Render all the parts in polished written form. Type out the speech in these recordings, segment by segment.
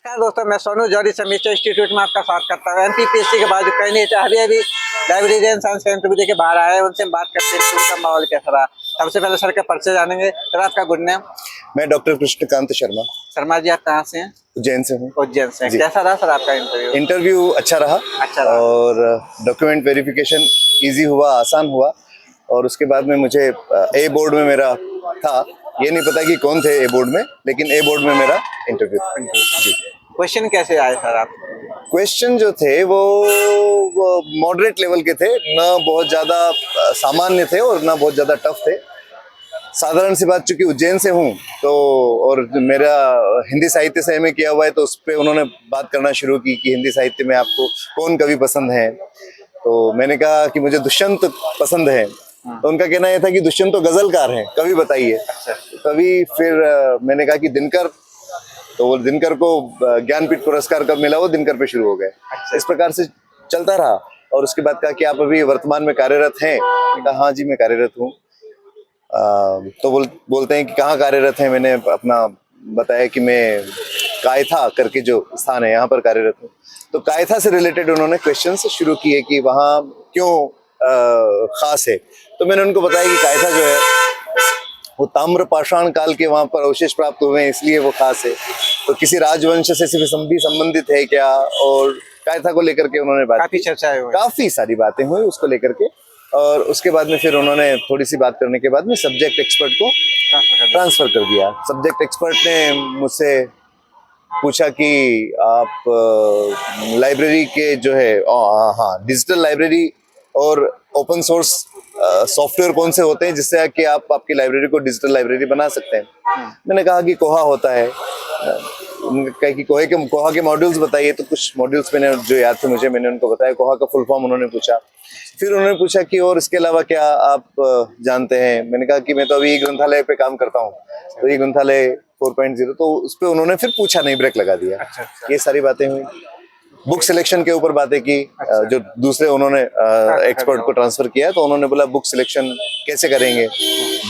नमस्कार दोस्तों, मैं सोनू जौहरी समीक्षा इंस्टीट्यूट में आपका स्वागत करता हूँ। एनपीपीएससी के बाद जो कहीं नहीं अभी लाइब्रेरियन साइंस का इंटरव्यू देके बाहर आए हैं, उनसे हम बात करते हैं उनका माहौल कैसा रहा। सबसे पहले सर का परिचय जानेंगे। सर आपका गुड नेम? मैं डॉक्टर कृष्णकांत शर्मा। शर्मा जी, आप कहाँ से हैं? उज्जैन से हूँ। उज्जैन से। कैसा रहा सर आपका इंटरव्यू? इंटरव्यू अच्छा रहा और डॉक्यूमेंट वेरिफिकेशन इजी हुआ, आसान हुआ। और उसके बाद में मुझे ए बोर्ड में मेरा था, ये नहीं पता कि कौन थे ए बोर्ड में, लेकिन ए बोर्ड में मेरा इंटरव्यू था। जी। क्वेश्चन कैसे आए सर आप? क्वेश्चन जो थे वो मॉडरेट लेवल के थे, ना बहुत ज़्यादा सामान्य थे और ना बहुत ज़्यादा टफ थे। साधारण सी बात, चूंकि उज्जैन से हूँ तो, और मेरा हिंदी साहित्य से एमए किया हुआ है, तो उस पर उन्होंने बात करना शुरू की कि हिंदी साहित्य में आपको कौन कवि पसंद है। तो मैंने कहा कि मुझे दुष्यंत पसंद है। तो उनका कहना यह था कि दुष्यंत तो गजलकार हैं, कवि बताइए। कवि फिर मैंने कहा कि दिनकर, तो वो दिनकर को ज्ञानपीठ पुरस्कार कब मिला, वो दिनकर पे शुरू हो गए। इस प्रकार से चलता रहा। और उसके बाद कहा कि आप अभी वर्तमान में कार्यरत हैं? कहा हाँ जी मैं कार्यरत हूँ। तो बोलते हैं कि कहाँ कार्यरत हैं। मैंने अपना बताया कि मैं कायथा करके जो स्थान है यहाँ पर कार्यरत हूँ। तो कायथा से रिलेटेड उन्होंने क्वेश्चंस शुरू किए कि वहाँ क्यों खास है। तो मैंने उनको बताया कि कायथा जो है वो ताम्र पाषाण काल के वहाँ पर अवशेष प्राप्त हुए हैं, इसलिए वो खास है। तो किसी राजवंश से भी संबंधित है क्या, और कायथा को लेकर के उन्होंने बात काफी चर्चाएं हुई, काफी सारी बातें हुई उसको लेकर के। और उसके बाद में फिर उन्होंने थोड़ी सी बात करने के बाद में सब्जेक्ट एक्सपर्ट को ट्रांसफर कर दिया। सब्जेक्ट एक्सपर्ट ने मुझसे पूछा कि आप लाइब्रेरी के जो है, हाँ, डिजिटल लाइब्रेरी और ओपन सोर्स सॉफ्टवेयर कौन से होते हैं जिससे कि आप आपकी लाइब्रेरी को डिजिटल लाइब्रेरी बना सकते हैं। मैंने कहा कि कोहा होता है। कहा कि कोहा के मॉड्यूल्स बताइए। तो कुछ मॉड्यूल्स मैंने जो याद थे मुझे, मैंने उनको बताया। कोहा का फुल फॉर्म उन्होंने पूछा। फिर उन्होंने पूछा कि और इसके अलावा क्या आप जानते हैं। मैंने कहा कि मैं तो अभी ई ग्रंथालय पे काम करता हूँ, तो ई ग्रंथालय 4.0, तो उस पर उन्होंने फिर पूछा नहीं, ब्रेक लगा दिया। ये सारी बातें हुई। बुक सिलेक्शन के ऊपर बातें की। जो दूसरे उन्होंने एक्सपर्ट को ट्रांसफर किया, तो उन्होंने बोला बुक सिलेक्शन कैसे करेंगे,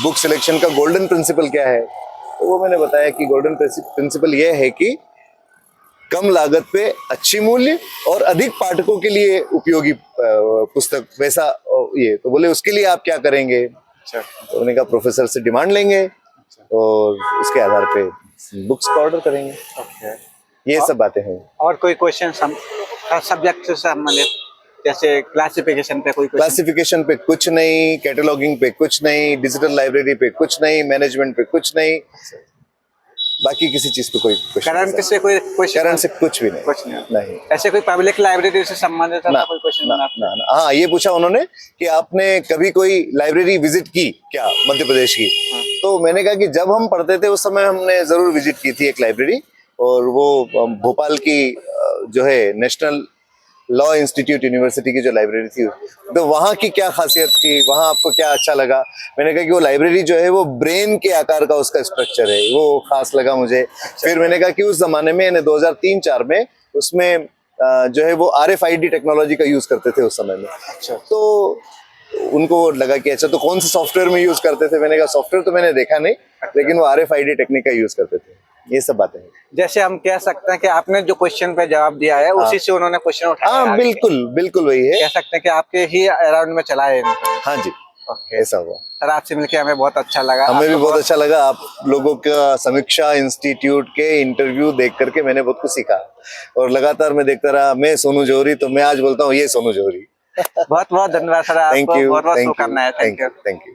बुक सिलेक्शन का गोल्डन प्रिंसिपल क्या है। तो वो मैंने बताया कि गोल्डन प्रिंसिपल ये है कि कम लागत पे अच्छी मूल्य और अधिक पाठकों के लिए उपयोगी पुस्तक, वैसा ये। तो बोले उसके लिए आप क्या करेंगे। तो उन्होंने कहा प्रोफेसर से डिमांड लेंगे और उसके आधार पे बुक्स का ऑर्डर करेंगे। ये सब बातें हैं। और कोई क्वेश्चन सब्जेक्ट से संबंधित, जैसे क्लासिफिकेशन पे कोई? क्लासिफिकेशन पे कुछ नहीं, कैटलॉगिंग पे कुछ नहीं, डिजिटल लाइब्रेरी पे कुछ नहीं, मैनेजमेंट पे कुछ नहीं, बाकी किसी चीज पे कोई करंट से कोई क्वेश्चन? करंट से कुछ भी नहीं, कुछ नहीं। ऐसे कोई पब्लिक लाइब्रेरी से संबंधित कोई क्वेश्चन? ना। हाँ, ये पूछा उन्होंने कि आपने कभी कोई लाइब्रेरी विजिट की क्या मध्य प्रदेश की। तो मैंने कहा कि जब हम पढ़ते थे उस समय हमने जरूर विजिट की थी एक लाइब्रेरी, और वो भोपाल की जो है नेशनल लॉ इंस्टीट्यूट यूनिवर्सिटी की जो लाइब्रेरी थी। तो वहाँ की क्या खासियत थी, वहाँ आपको क्या अच्छा लगा। मैंने कहा कि वो लाइब्रेरी जो है वो ब्रेन के आकार का उसका स्ट्रक्चर है, वो खास लगा मुझे। फिर मैंने कहा कि उस जमाने में 2003-4 में उसमें जो है वो RFID टेक्नोलॉजी का यूज करते थे उस समय में। तो उनको लगा कि अच्छा, तो कौन से सॉफ्टवेयर में यूज करते थे। मैंने कहा सॉफ्टवेयर तो मैंने देखा नहीं, लेकिन वो RFID टेक्निक का यूज करते थे। ये सब बातें हैं। जैसे हम कह सकते हैं कि आपने जो क्वेश्चन पे जवाब दिया है, उसी से उन्होंने क्वेश्चन उठाया। हाँ, बिल्कुल वही है। कह सकते हैं कि आपके ही अराउंड में चला है। हाँ जी, ऐसा हुआ। सर, आपसे मिलकर हमें बहुत अच्छा लगा। हमें भी बहुत अच्छा लगा। आप लोगों का समीक्षा इंस्टीट्यूट के इंटरव्यू देख करके मैंने बहुत कुछ सीखा, और लगातार मैं देखता रहा। मैं सोनू जौहरी, तो मैं आज बोलता हूँ ये सोनू जौहरी। बहुत बहुत धन्यवाद सर, आपको बहुत बहुत शुभकामनाएं। Thank you.